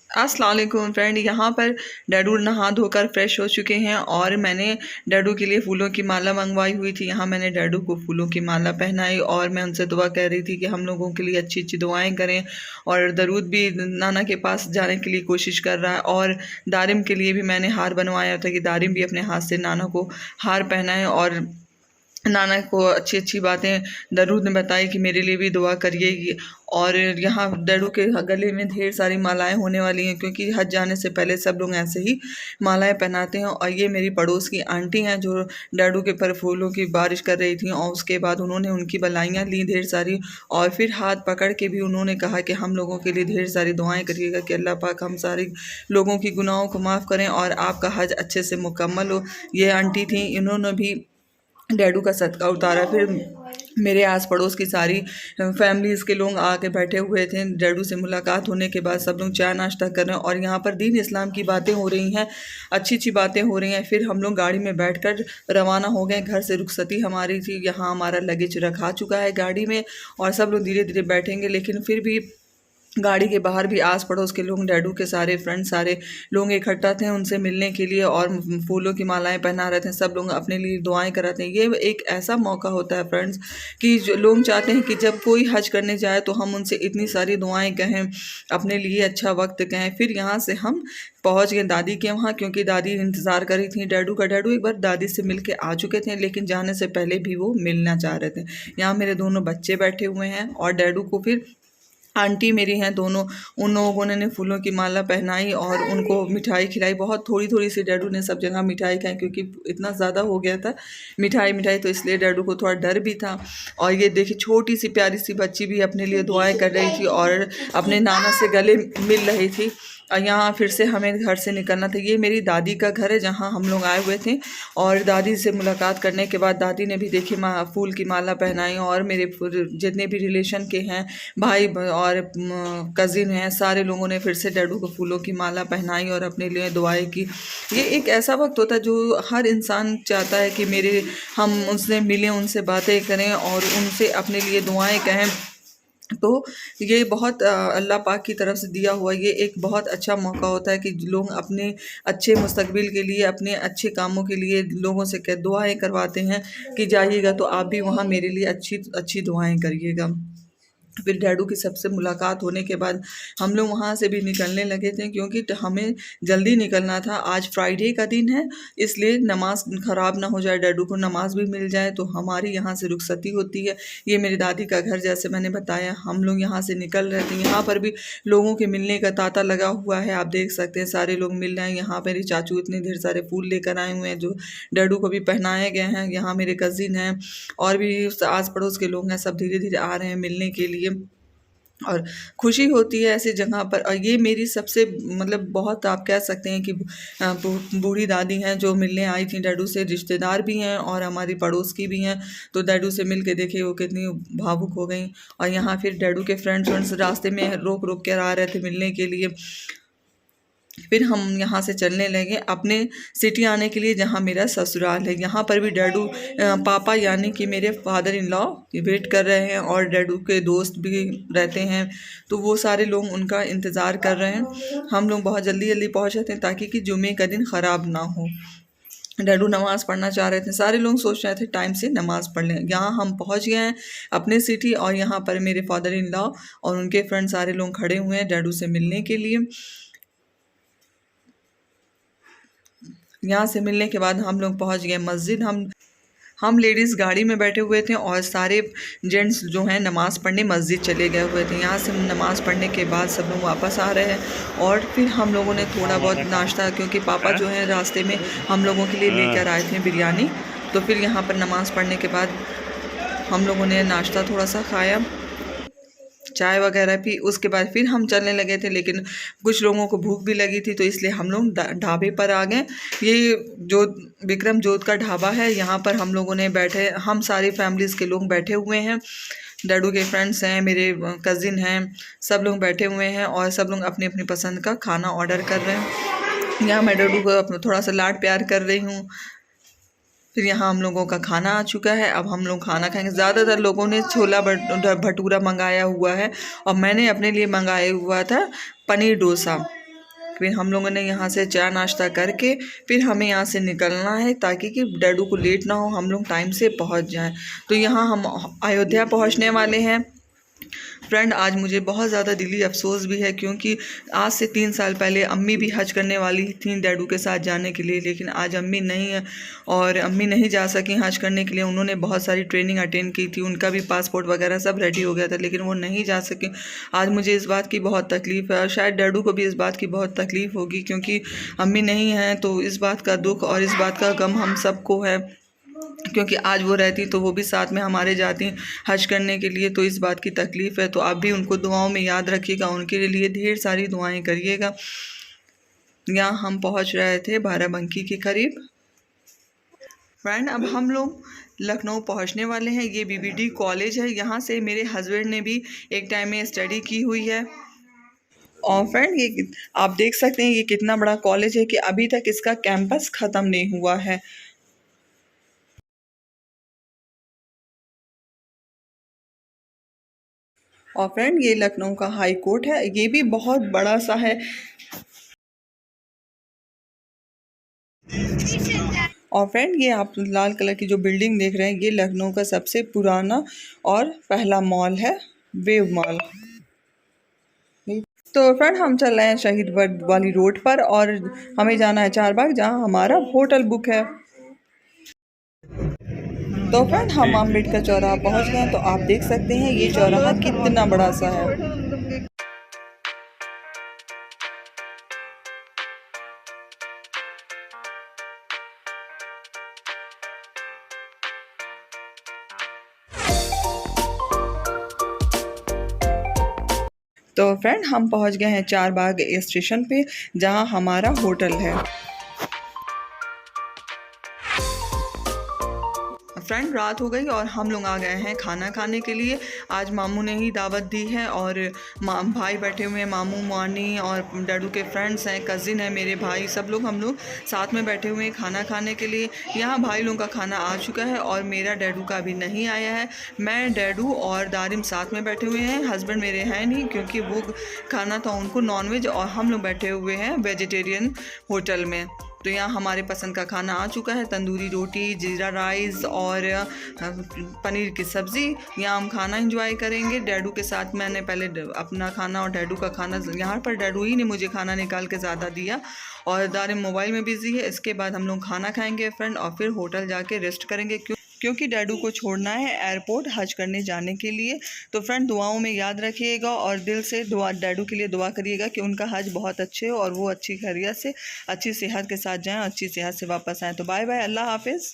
अस्सलाम वालेकुम फ्रेंड। यहाँ पर डैडू नहा धोकर फ्रेश हो चुके हैं और मैंने डैडू के लिए फूलों की माला मंगवाई हुई थी। यहाँ मैंने डैडू को फूलों की माला पहनाई और मैं उनसे दुआ कह रही थी कि हम लोगों के लिए अच्छी अच्छी दुआएं करें। और दरूद भी नाना के पास जाने के लिए कोशिश कर रहा है। और दारिम के लिए भी मैंने हार बनवाया था कि दारिम भी अपने हाथ से नाना को हार पहनाए और नाना को अच्छी अच्छी बातें दरूद ने बताई कि मेरे लिए भी दुआ करिए। और यहाँ डैडू के गले में ढेर सारी मालाएं होने वाली हैं क्योंकि हज जाने से पहले सब लोग ऐसे ही मालाएं पहनाते हैं। और ये मेरी पड़ोस की आंटी हैं जो डैडू के पर फूलों की बारिश कर रही थी और उसके बाद उन्होंने उनकी बलाइयाँ ली ढेर सारी। और फिर हाथ पकड़ के भी उन्होंने कहा कि हम लोगों के लिए ढेर सारी दुआएं करिएगा कि अल्लाह पाक हम सारे लोगों की गुनाहों को माफ़ करें और आपका हज अच्छे से मुकम्मल हो। ये आंटी थी, इन्होंने भी डैडू का सदका उतारा। फिर मेरे आस पड़ोस की सारी फैमिलीज़ के लोग आके बैठे हुए थे। डैडू से मुलाकात होने के बाद सब लोग चाय नाश्ता कर रहे हैं और यहाँ पर दीन इस्लाम की बातें हो रही हैं, अच्छी अच्छी बातें हो रही हैं। फिर हम लोग गाड़ी में बैठकर रवाना हो गए। घर से रुखसती हमारी थी, यहाँ हमारा लगेज रखा चुका है गाड़ी में और सब लोग धीरे धीरे बैठेंगे। लेकिन फिर भी गाड़ी के बाहर भी आस पड़ोस के लोग, डैडू के सारे फ्रेंड्स, सारे लोग इकट्ठा थे उनसे मिलने के लिए और फूलों की मालाएं पहना रहे थे। सब लोग अपने लिए दुआएं कराते हैं। ये एक ऐसा मौका होता है फ्रेंड्स कि जो लोग चाहते हैं कि जब कोई हज करने जाए तो हम उनसे इतनी सारी दुआएं कहें, अपने लिए अच्छा वक्त कहें। फिर यहाँ से हम पहुँच गए दादी के वहाँ क्योंकि दादी इंतज़ार कर रही थी डैडू का। डैडू एक बार दादी से मिल के आ चुके थे लेकिन जाने से पहले भी वो मिलना चाह रहे थे। यहाँ मेरे दोनों बच्चे बैठे हुए हैं और डैडू को फिर आंटी मेरी हैं दोनों, उन लोगों ने फूलों की माला पहनाई और उनको मिठाई खिलाई। बहुत थोड़ी थोड़ी सी डैडू ने सब जगह मिठाई खाई क्योंकि इतना ज़्यादा हो गया था मिठाई मिठाई, तो इसलिए डैडू को थोड़ा डर भी था। और ये देखिए छोटी सी प्यारी सी बच्ची भी अपने लिए दुआएं कर रही थी और अपने नाना से गले मिल रही थी। और यहाँ फिर से हमें घर से निकलना था। ये मेरी दादी का घर है जहाँ हम लोग आए हुए थे। और दादी से मुलाकात करने के बाद दादी ने भी देखी फूल की माला पहनाई और मेरे जितने भी रिलेशन के हैं भाई और कज़िन हैं, सारे लोगों ने फिर से डैडू को फूलों की माला पहनाई और अपने लिए दुआएं की। ये एक ऐसा वक्त होता है जो हर इंसान चाहता है कि हम उनसे मिलें, उनसे बातें करें और उनसे अपने लिए दुआएं कहें। तो ये बहुत अल्लाह पाक की तरफ से दिया हुआ ये एक बहुत अच्छा मौका होता है कि लोग अपने अच्छे मुस्तकबिल के लिए, अपने अच्छे कामों के लिए लोगों से दुआएं करवाते हैं कि जाइएगा तो आप भी वहाँ मेरे लिए अच्छी अच्छी दुआएं करिएगा। फिर डैडू की सबसे मुलाकात होने के बाद हम लोग वहाँ से भी निकलने लगे थे क्योंकि हमें जल्दी निकलना था। आज फ्राइडे का दिन है इसलिए नमाज ख़राब ना हो जाए, डैडू को नमाज भी मिल जाए, तो हमारी यहाँ से रुखसती होती है। ये मेरी दादी का घर, जैसे मैंने बताया हम लोग यहाँ से निकल रहे थे। यहाँ पर भी लोगों के मिलने का तांता लगा हुआ है, आप देख सकते हैं सारे लोग मिल रहे हैं। यहाँ मेरे चाचू इतने ढेर सारे फूल लेकर आए हुए हैं जो डैडू को भी पहनाए गए हैं। यहाँ मेरे कज़िन हैं और भी आस पड़ोस के लोग हैं, सब धीरे धीरे आ रहे हैं मिलने के लिए और खुशी होती है ऐसी जगह पर। और ये मेरी सबसे मतलब बहुत आप कह सकते हैं कि बूढ़ी दादी हैं जो मिलने आई थी डैडू से, रिश्तेदार भी हैं और हमारी पड़ोस की भी हैं। तो डैडू से मिल के देखिए वो कितनी भावुक हो गई। और यहाँ फिर डैडू के फ्रेंड्स रास्ते में रोक रोक कर आ रहे थे मिलने के लिए। फिर हम यहाँ से चलने लगे अपने सिटी आने के लिए जहाँ मेरा ससुराल है। यहाँ पर भी डैडू पापा यानी कि मेरे फादर इन लॉ वेट कर रहे हैं और डैडू के दोस्त भी रहते हैं, तो वो सारे लोग उनका इंतज़ार कर रहे हैं। हम लोग बहुत जल्दी जल्दी पहुँचे थे ताकि कि जुमे का दिन ख़राब ना हो। डैडू नमाज़ पढ़ना चाह रहे थे, सारे लोग सोच रहे थे टाइम से नमाज़ पढ़ लें। यहाँ हम पहुँच गए हैं अपने सिटी और यहाँ पर मेरे फादर इन लॉ और उनके फ्रेंड सारे लोग खड़े हुए हैं डैडू से मिलने के लिए। यहाँ से मिलने के बाद हम लोग पहुँच गए मस्जिद। हम लेडीज़ गाड़ी में बैठे हुए थे और सारे जेंट्स जो हैं नमाज़ पढ़ने मस्जिद चले गए हुए थे। यहाँ से नमाज़ पढ़ने के बाद सब लोग वापस आ रहे हैं और फिर हम लोगों ने थोड़ा बहुत नाश्ता, क्योंकि पापा जो है रास्ते में हम लोगों के लिए लेकर आए थे बिरयानी। तो फिर यहाँ पर नमाज़ पढ़ने के बाद हम लोगों ने नाश्ता थोड़ा सा खाया, चाय वगैरह पी। उसके बाद फिर हम चलने लगे थे लेकिन कुछ लोगों को भूख भी लगी थी तो इसलिए हम लोग ढाबे पर आ गए। ये जो विक्रम जोत का ढाबा है, यहाँ पर हम लोगों ने बैठे, हम सारी फैमिलीज़ के लोग बैठे हुए हैं। डैडू के फ्रेंड्स हैं, मेरे कज़िन हैं, सब लोग बैठे हुए हैं और सब लोग अपनी अपनी पसंद का खाना ऑर्डर कर रहे हैं। यहाँ मैं डैडू को थोड़ा सा लाड प्यार कर रही हूँ। फिर यहाँ हम लोगों का खाना आ चुका है, अब हम लोग खाना खाएंगे। ज़्यादातर लोगों ने छोला भटूरा मंगाया हुआ है और मैंने अपने लिए मंगाया हुआ था पनीर डोसा। फिर हम लोगों ने यहाँ से चाय नाश्ता करके फिर हमें यहाँ से निकलना है ताकि कि डैडू को लेट ना हो, हम लोग टाइम से पहुँच जाएं। तो यहाँ हम अयोध्या पहुँचने वाले हैं। फ्रेंड, आज मुझे बहुत ज़्यादा दिली अफसोस भी है क्योंकि आज से 3 साल पहले अम्मी भी हज करने वाली थी डैडू के साथ जाने के लिए, लेकिन आज अम्मी नहीं है और अम्मी नहीं जा सकी हज करने के लिए। उन्होंने बहुत सारी ट्रेनिंग अटेंड की थी, उनका भी पासपोर्ट वगैरह सब रेडी हो गया था, लेकिन वो नहीं जा सके। आज मुझे इस बात की बहुत तकलीफ़ है और शायद डैडू को भी इस बात की बहुत तकलीफ़ होगी क्योंकि अम्मी नहीं हैं। तो इस बात का दुख और इस बात का गम हम सबको है क्योंकि आज वो रहती तो वो भी साथ में हमारे जाती हज करने के लिए। तो इस बात की तकलीफ़ है। तो आप भी उनको दुआओं में याद रखिएगा, उनके लिए ढेर सारी दुआएं करिएगा। यहाँ हम पहुँच रहे थे बाराबंकी के करीब। फ्रेंड, अब हम लोग लखनऊ पहुँचने वाले हैं। ये बीबीडी कॉलेज है, यहाँ से मेरे हस्बैंड ने भी एक टाइम में स्टडी की हुई है। और फ्रेंड, ये आप देख सकते हैं ये कितना बड़ा कॉलेज है कि अभी तक इसका कैंपस ख़त्म नहीं हुआ है। और फ्रेंड, ये लखनऊ का हाई कोर्ट है, ये भी बहुत बड़ा सा है। और फ्रेंड, ये आप लाल कलर की जो बिल्डिंग देख रहे हैं ये लखनऊ का सबसे पुराना और पहला मॉल है, वेव मॉल। तो फ्रेंड, हम चल रहे हैं शहीद वर्द वाली रोड पर और हमें जाना है चारबाग, जहां हमारा होटल बुक है। तो फ्रेंड, हम अम्बेडकर चौराहा पहुंच गए। तो आप देख सकते हैं ये चौराहा कितना बड़ा सा है। तो फ्रेंड, हम पहुंच गए हैं चारबाग स्टेशन पे, जहां हमारा होटल है। फ्रेंड, रात हो गई और हम लोग आ गए हैं खाना खाने के लिए। आज मामू ने ही दावत दी है और भाई बैठे हुए हैं, मामू मानी और डैडू के फ्रेंड्स हैं, कज़िन है मेरे भाई, सब लोग हम लोग साथ में बैठे हुए हैं खाना खाने के लिए। यहाँ भाई लोगों का खाना आ चुका है और मेरा डैडू का अभी नहीं आया है। मैं, डैडू और दारिम साथ में बैठे हुए हैं। हस्बैंड मेरे हैं नहीं क्योंकि वो खाना था उनको नॉनवेज, और हम लोग बैठे हुए हैं वेजिटेरियन होटल में। तो यहाँ हमारे पसंद का खाना आ चुका है, तंदूरी रोटी, जीरा राइस और पनीर की सब्ज़ी। यहाँ हम खाना एंजॉय करेंगे डैडू के साथ। मैंने पहले अपना खाना और डैडू का खाना, यहाँ पर डैडू ही ने मुझे खाना निकाल के ज़्यादा दिया और दारिम मोबाइल में बिज़ी है। इसके बाद हम लोग खाना खाएंगे फ्रेंड और फिर होटल जाके रेस्ट करेंगे क्योंकि डैडू को छोड़ना है एयरपोर्ट हज करने जाने के लिए। तो फ्रेंड, दुआओं में याद रखिएगा और दिल से डैडू के लिए दुआ करिएगा कि उनका हज बहुत अच्छे हो और वो अच्छी खैरियत से, अच्छी सेहत के साथ जाएं और अच्छी सेहत से वापस आएँ। तो बाय बाय, अल्लाह हाफिज़।